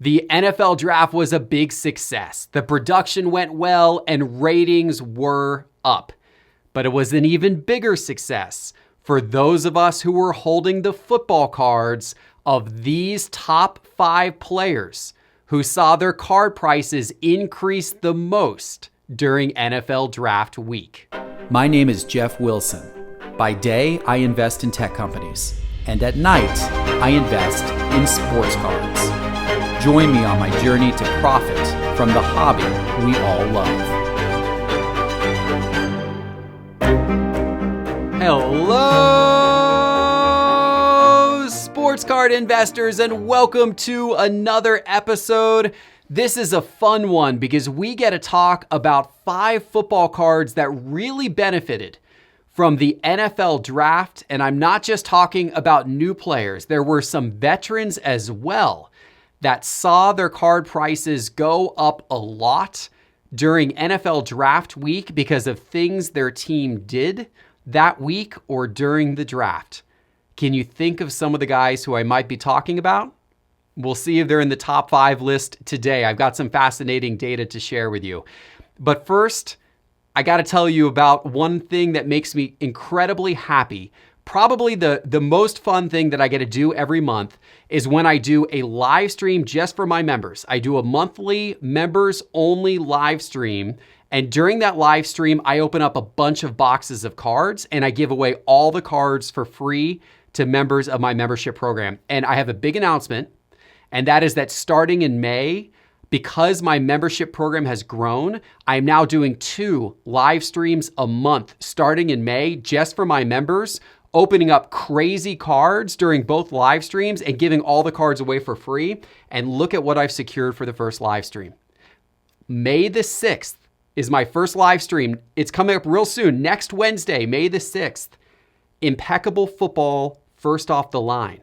The NFL draft was a big success. The production went well and ratings were up. But it was an even bigger success for those of us who were holding the football cards of these top 5 players who saw their card prices increase the most during NFL draft week. My name is Jeff Wilson. By day, I invest in tech companies. And at night, I invest in sports cards. Join me on my journey to profit from the hobby we all love. Hello, sports card investors, and welcome to another episode. This is a fun one because we get to talk about 5 football cards that really benefited from the NFL draft. And I'm not just talking about new players. There were some veterans as well that saw their card prices go up a lot during NFL draft week because of things their team did that week or during the draft. Can you think of some of the guys who I might be talking about? We'll see if they're in the top 5 list today. I've got some fascinating data to share with you. But first, I got to tell you about one thing that makes me incredibly happy. Probably the most fun thing that I get to do every month is when I do a live stream just for my members. I do a monthly members only live stream. And during that live stream, I open up a bunch of boxes of cards and I give away all the cards for free to members of my membership program. And I have a big announcement, and that is that starting in May, because my membership program has grown, I'm now doing 2 live streams a month starting in May just for my members, opening up crazy cards during both live streams and giving all the cards away for free. And look at what I've secured for the first live stream. May the 6th is my first live stream. It's coming up real soon, next Wednesday, May the 6th. Impeccable football, first off the line.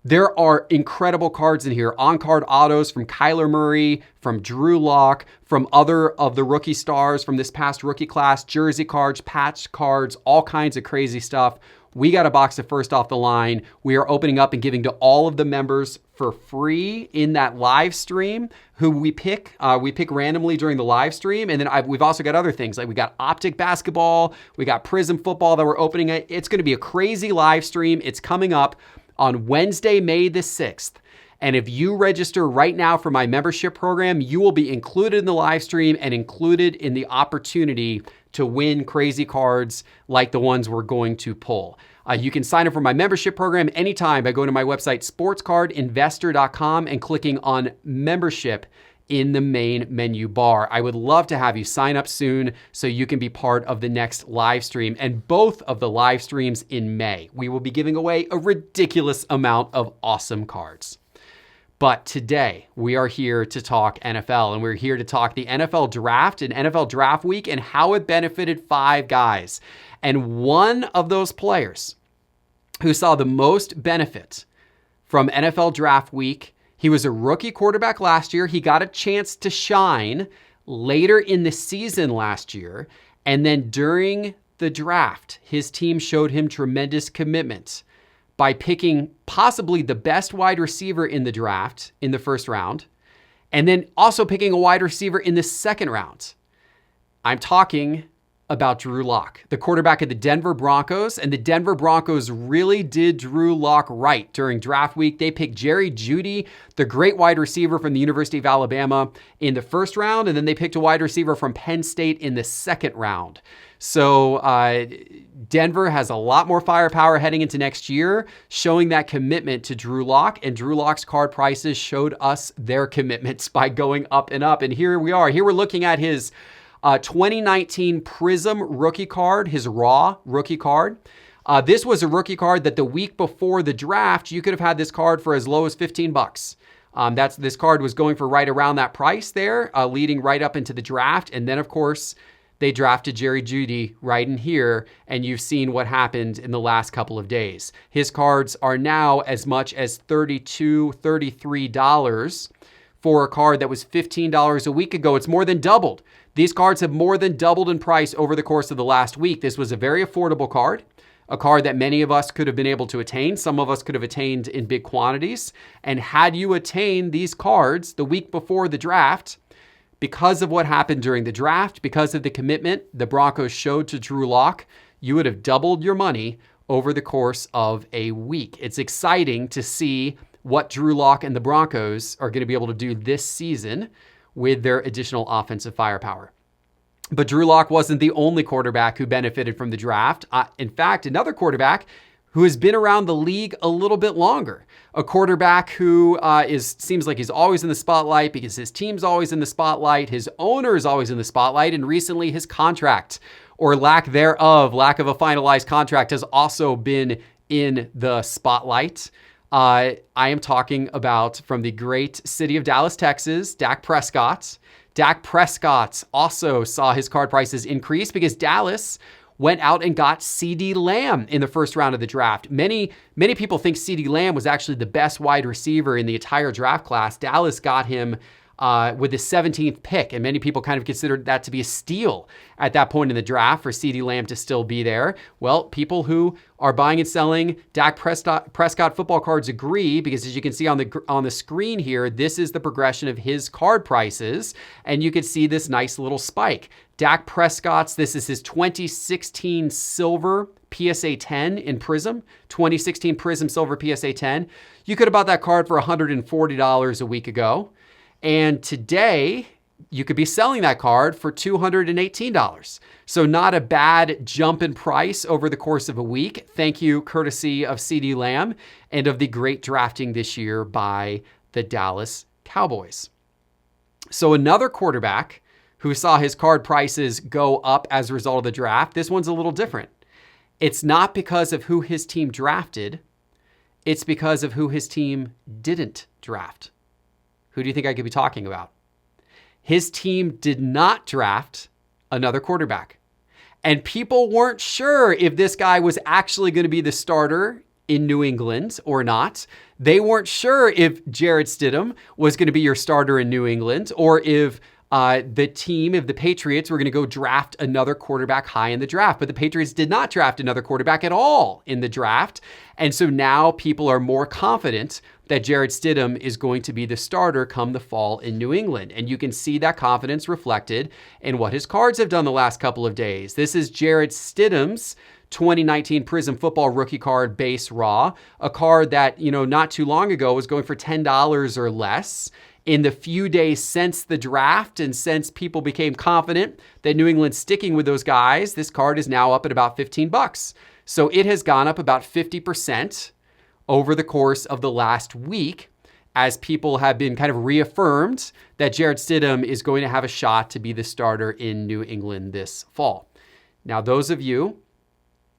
There are incredible cards in here. On-card autos from Kyler Murray, from Drew Locke, from other of the rookie stars from this past rookie class, jersey cards, patch cards, all kinds of crazy stuff. We got a box of first off the line. We are opening up and giving to all of the members for free in that live stream who we pick. We pick randomly during the live stream. And then we've also got other things like we got Optic basketball. We got Prism football that we're opening. It's going to be a crazy live stream. It's coming up on Wednesday, May the 6th. And if you register right now for my membership program, you will be included in the live stream and included in the opportunity to win crazy cards like the ones we're going to pull. You can sign up for my membership program anytime by going to my website, sportscardinvestor.com, and clicking on membership in the main menu bar. I would love to have you sign up soon so you can be part of the next live stream and both of the live streams in May. We will be giving away a ridiculous amount of awesome cards. But today we are here to talk NFL, and we're here to talk the NFL draft and NFL draft week and how it benefited 5 guys. And one of those players who saw the most benefit from NFL draft week, he was a rookie quarterback last year. He got a chance to shine later in the season last year. And then during the draft, his team showed him tremendous commitment by picking possibly the best wide receiver in the draft in the first round, and then also picking a wide receiver in the second round. I'm talking about Drew Locke, the quarterback of the Denver Broncos, and the Denver Broncos really did Drew Locke right during draft week. They picked Jerry Jeudy, the great wide receiver from the University of Alabama, in the first round, and then they picked a wide receiver from Penn State in the second round. So Denver has a lot more firepower heading into next year, showing that commitment to Drew Locke, and Drew Locke's card prices showed us their commitments by going up and up. And here we are. Here we're looking at his 2019 Prism rookie card, his raw rookie card. This was a rookie card that the week before the draft, you could have had this card for as low as $15. This card was going for right around that price there, leading right up into the draft. And then, of course, they drafted Jerry Jeudy right in here, and you've seen what happened in the last couple of days. His cards are now as much as $32, $33 for a card that was $15 a week ago. It's more than doubled. These cards have more than doubled in price over the course of the last week. This was a very affordable card. a card that many of us could have been able to attain. Some of us could have attained in big quantities. And had you attained these cards the week before the draft, because of what happened during the draft, because of the commitment the Broncos showed to Drew Locke, you would have doubled your money over the course of a week. It's exciting to see what Drew Locke and the Broncos are going to be able to do this season with their additional offensive firepower. But Drew Locke wasn't the only quarterback who benefited from the draft. In fact, another quarterback who has been around the league a little bit longer, a quarterback who seems like he's always in the spotlight because his team's always in the spotlight, his owner is always in the spotlight, and recently his contract, or lack of a finalized contract, has also been in the spotlight. I am talking about, from the great city of Dallas, Texas, Dak Prescott. Dak Prescott also saw his card prices increase because Dallas went out and got CeeDee Lamb in the first round of the draft. Many people think CeeDee Lamb was actually the best wide receiver in the entire draft class. Dallas got him with the 17th pick, and many people kind of considered that to be a steal at that point in the draft for CeeDee Lamb to still be there. Well, people who are buying and selling Dak Prescott football cards agree, because as you can see on the screen here, this is the progression of his card prices, and you can see this nice little spike. Dak Prescott's, this is his 2016 silver PSA 10 in Prism, 2016 Prism silver PSA 10. You could have bought that card for $140 a week ago. And today, you could be selling that card for $218. So not a bad jump in price over the course of a week. Thank you, courtesy of CeeDee Lamb and of the great drafting this year by the Dallas Cowboys. So another quarterback who saw his card prices go up as a result of the draft, this one's a little different. It's not because of who his team drafted. It's because of who his team didn't draft. Who do you think I could be talking about? His team did not draft another quarterback. And people weren't sure if this guy was actually going to be the starter in New England or not. They weren't sure if Jarrett Stidham was going to be your starter in New England, or if the Patriots were going to go draft another quarterback high in the draft. But the Patriots did not draft another quarterback at all in the draft. And so now people are more confident that Jarrett Stidham is going to be the starter come the fall in New England. And you can see that confidence reflected in what his cards have done the last couple of days. This is Jarrett Stidham's 2019 Prism Football rookie card base raw, a card that, not too long ago was going for $10 or less. In the few days since the draft and since people became confident that New England's sticking with those guys, this card is now up at about $15. So it has gone up about 50% over the course of the last week, as people have been kind of reaffirmed that Jarrett Stidham is going to have a shot to be the starter in New England this fall. Now, those of you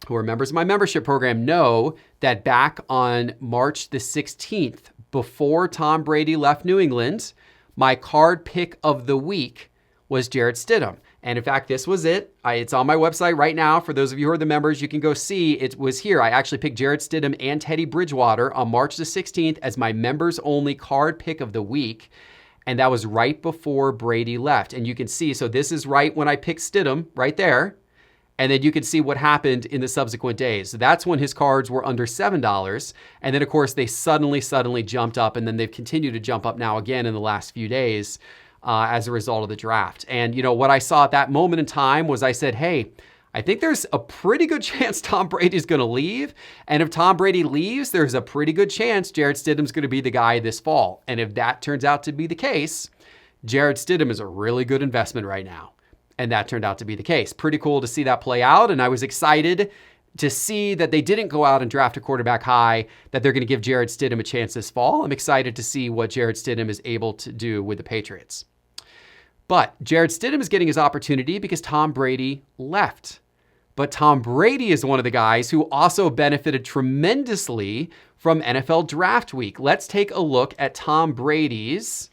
who are members of my membership program know that back on March the 16th, before Tom Brady left New England, my card pick of the week was Jarrett Stidham. And in fact, this was it. It's on my website right now. For those of you who are the members, you can go see it was here. I actually picked Jarrett Stidham and Teddy Bridgewater on March the 16th as my members only card pick of the week. And that was right before Brady left. And you can see, so this is right when I picked Stidham right there. And then you can see what happened in the subsequent days. So that's when his cards were under $7. And then, of course, they suddenly jumped up. And then they've continued to jump up now again in the last few days as a result of the draft. And, what I saw at that moment in time was I said, hey, I think there's a pretty good chance Tom Brady's going to leave. And if Tom Brady leaves, there's a pretty good chance Jarrett Stidham's going to be the guy this fall. And if that turns out to be the case, Jarrett Stidham is a really good investment right now. And that turned out to be the case. Pretty cool to see that play out. And I was excited to see that they didn't go out and draft a quarterback high, that they're going to give Jarrett Stidham a chance this fall. I'm excited to see what Jarrett Stidham is able to do with the Patriots. But Jarrett Stidham is getting his opportunity because Tom Brady left. But Tom Brady is one of the guys who also benefited tremendously from NFL Draft Week. Let's take a look at Tom Brady's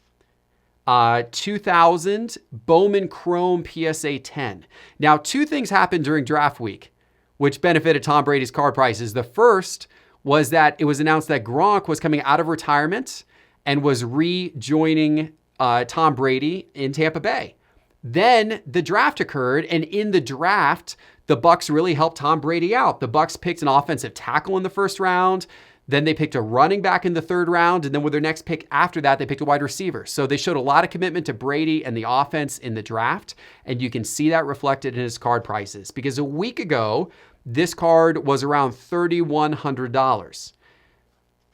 2000 Bowman Chrome PSA 10. Now, two things happened during draft week, which benefited Tom Brady's card prices. The first was that it was announced that Gronk was coming out of retirement and was rejoining Tom Brady in Tampa Bay. Then the draft occurred, and in the draft, the Bucs really helped Tom Brady out. The Bucs picked an offensive tackle in the first round. Then they picked a running back in the third round. And then with their next pick after that, they picked a wide receiver. So they showed a lot of commitment to Brady and the offense in the draft. And you can see that reflected in his card prices. Because a week ago, this card was around $3,100.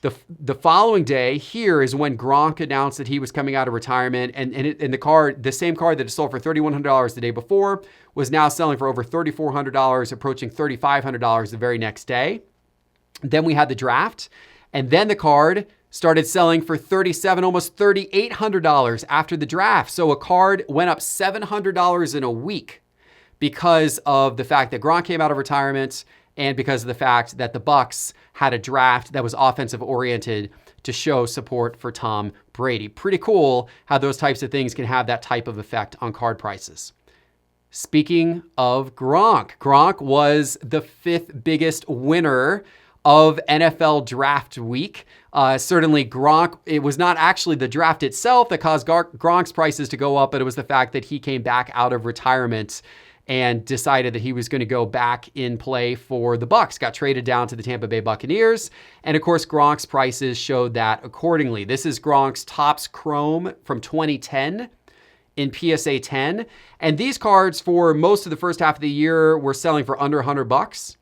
The following day here is when Gronk announced that he was coming out of retirement, and the same card that sold for $3,100 the day before was now selling for over $3,400, approaching $3,500 the very next day. Then we had the draft, and then the card started selling for $3,700, almost $3,800 after the draft. So a card went up $700 in a week because of the fact that Gronk came out of retirement and because of the fact that the Bucs had a draft that was offensive oriented to show support for Tom Brady. Pretty cool how those types of things can have that type of effect on card prices. Speaking of Gronk was the 5th biggest winner of NFL draft week. Certainly Gronk, it was not actually the draft itself that caused Gronk's prices to go up, but it was the fact that he came back out of retirement and decided that he was going to go back in play for the Bucs, got traded down to the Tampa Bay Buccaneers. And of course, Gronk's prices showed that accordingly. This is Gronk's Topps Chrome from 2010 in PSA 10. And these cards for most of the first half of the year were selling for under $100.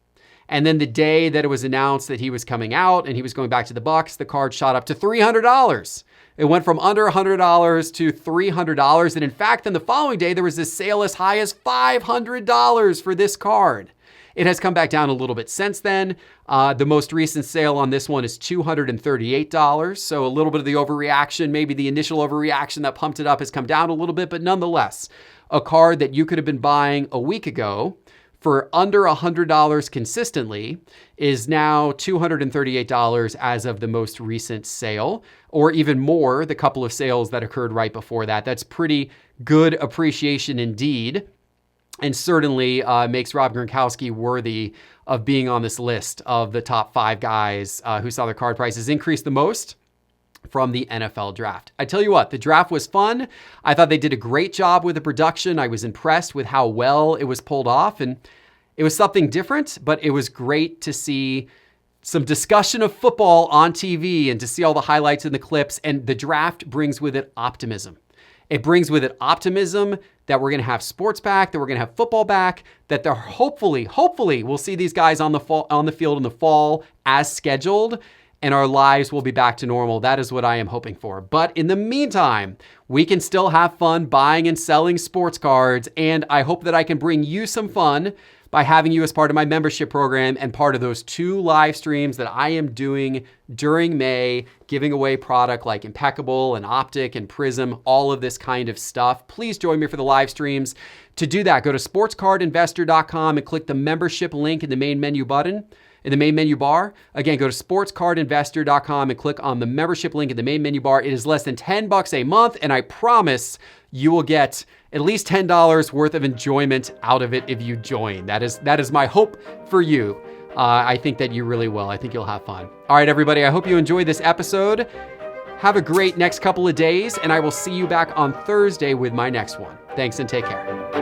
And then the day that it was announced that he was coming out and he was going back to the Bucs, the card shot up to $300. It went from under $100 to $300. And in fact, then the following day, there was a sale as high as $500 for this card. It has come back down a little bit since then. The most recent sale on this one is $238. So a little bit of the overreaction, maybe the initial overreaction that pumped it up has come down a little bit, but nonetheless, a card that you could have been buying a week ago for under $100 consistently is now $238 as of the most recent sale, or even more, the couple of sales that occurred right before that. That's pretty good appreciation indeed, and certainly makes Rob Gronkowski worthy of being on this list of the top 5 guys who saw their card prices increase the most from the NFL draft. I tell you what, the draft was fun. I thought they did a great job with the production. I was impressed with how well it was pulled off, and it was something different, but it was great to see some discussion of football on TV and to see all the highlights and the clips. And the draft brings with it optimism. It brings with it optimism that we're going to have sports back, that we're going to have football back, that they're hopefully we'll see these guys on the field in the fall as scheduled, and our lives will be back to normal. That is what I am hoping for. But in the meantime, we can still have fun buying and selling sports cards, and I hope that I can bring you some fun by having you as part of my membership program and part of those 2 live streams that I am doing during May, giving away product like Impeccable and Optic and Prism, all of this kind of stuff. Please join me for the live streams. To do that, go to sportscardinvestor.com and click the membership link in the main menu button. In the main menu bar. Again, go to sportscardinvestor.com and click on the membership link in the main menu bar. It is less than $10 a month, and I promise you will get at least $10 worth of enjoyment out of it if you join. That is my hope for you. I think that you really will. I think you'll have fun. All right, everybody, I hope you enjoyed this episode. Have a great next couple of days, and I will see you back on Thursday with my next one. Thanks and take care.